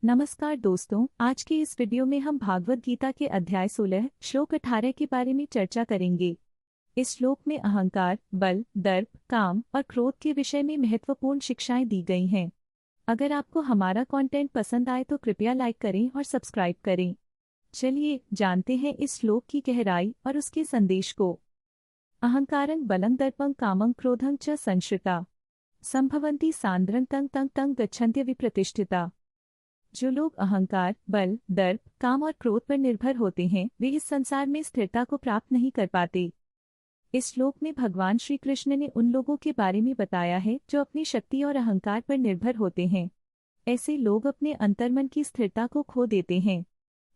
नमस्कार दोस्तों, आज के इस वीडियो में हम भागवत गीता के अध्याय 16 श्लोक 18 के बारे में चर्चा करेंगे। इस श्लोक में अहंकार, बल, दर्प, काम और क्रोध के विषय में महत्वपूर्ण शिक्षाएं दी गई हैं। अगर आपको हमारा कंटेंट पसंद आए तो कृपया लाइक करें और सब्सक्राइब करें। चलिए जानते हैं इस श्लोक की गहराई और उसके संदेश को। अहंकारं बलं दर्पं कामं क्रोधं च संश्रिता संभवन्ति सांद्रं तं तं तं गच्छन्त्य विप्रतिष्ठिता। जो लोग अहंकार, बल, दर्प, काम और क्रोध पर निर्भर होते हैं वे इस संसार में स्थिरता को प्राप्त नहीं कर पाते। इस श्लोक में भगवान श्री कृष्ण ने उन लोगों के बारे में बताया है जो अपनी शक्ति और अहंकार पर निर्भर होते हैं। ऐसे लोग अपने अंतर्मन की स्थिरता को खो देते हैं।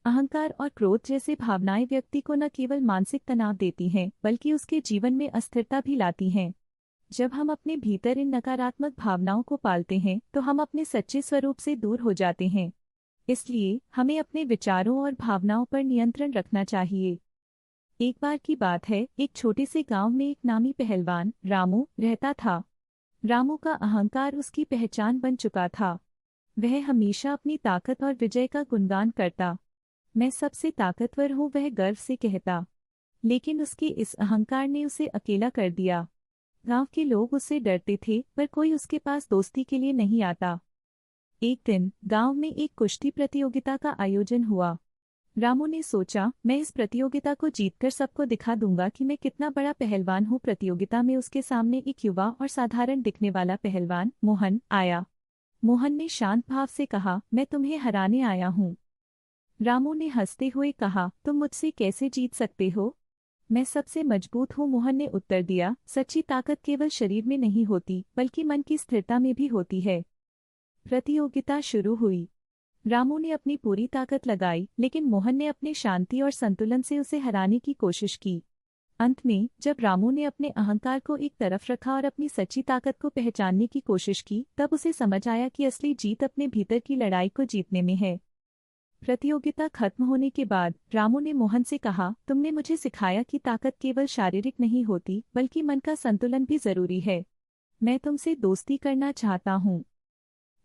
अहंकार और क्रोध जैसे भावनाएं व्यक्ति को न केवल मानसिक तनाव देती हैं बल्कि उसके जीवन में अस्थिरता भी लाती हैं। जब हम अपने भीतर इन नकारात्मक भावनाओं को पालते हैं तो हम अपने सच्चे स्वरूप से दूर हो जाते हैं। इसलिए हमें अपने विचारों और भावनाओं पर नियंत्रण रखना चाहिए। एक बार की बात है, एक छोटे से गांव में एक नामी पहलवान रामू रहता था। रामू का अहंकार उसकी पहचान बन चुका था। वह हमेशा अपनी ताकत और विजय का गुणगान करता। मैं सबसे ताकतवर हूँ, वह गर्व से कहता। लेकिन उसके इस अहंकार ने उसे अकेला कर दिया। गांव के लोग उससे डरते थे पर कोई उसके पास दोस्ती के लिए नहीं आता। एक दिन गांव में एक कुश्ती प्रतियोगिता का आयोजन हुआ। रामू ने सोचा, मैं इस प्रतियोगिता को जीतकर सबको दिखा दूंगा कि मैं कितना बड़ा पहलवान हूँ। प्रतियोगिता में उसके सामने एक युवा और साधारण दिखने वाला पहलवान मोहन आया। मोहन ने शांत भाव से कहा, मैं तुम्हें हराने आया हूँ। रामू ने हंसते हुए कहा, तुम मुझसे कैसे जीत सकते हो? मैं सबसे मजबूत हूँ, मोहन ने उत्तर दिया। सच्ची ताकत केवल शरीर में नहीं होती बल्कि मन की स्थिरता में भी होती है। प्रतियोगिता शुरू हुई। रामू ने अपनी पूरी ताकत लगाई लेकिन मोहन ने अपने शांति और संतुलन से उसे हराने की कोशिश की। अंत में जब रामू ने अपने अहंकार को एक तरफ रखा और अपनी सच्ची ताकत को पहचानने की कोशिश की तब उसे समझ आया कि असली जीत अपने भीतर की लड़ाई को जीतने में है। प्रतियोगिता खत्म होने के बाद रामू ने मोहन से कहा, तुमने मुझे सिखाया कि ताकत केवल शारीरिक नहीं होती बल्कि मन का संतुलन भी जरूरी है। मैं तुमसे दोस्ती करना चाहता हूँ।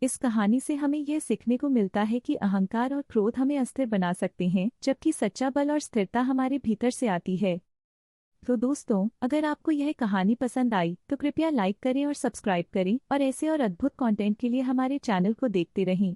इस कहानी से हमें यह सीखने को मिलता है कि अहंकार और क्रोध हमें अस्थिर बना सकते हैं जबकि सच्चा बल और स्थिरता हमारे भीतर से आती है। तो दोस्तों, अगर आपको यह कहानी पसंद आई तो कृपया लाइक करें और सब्सक्राइब करें और ऐसे और अद्भुत कंटेंट के लिए हमारे चैनल को देखते रहें।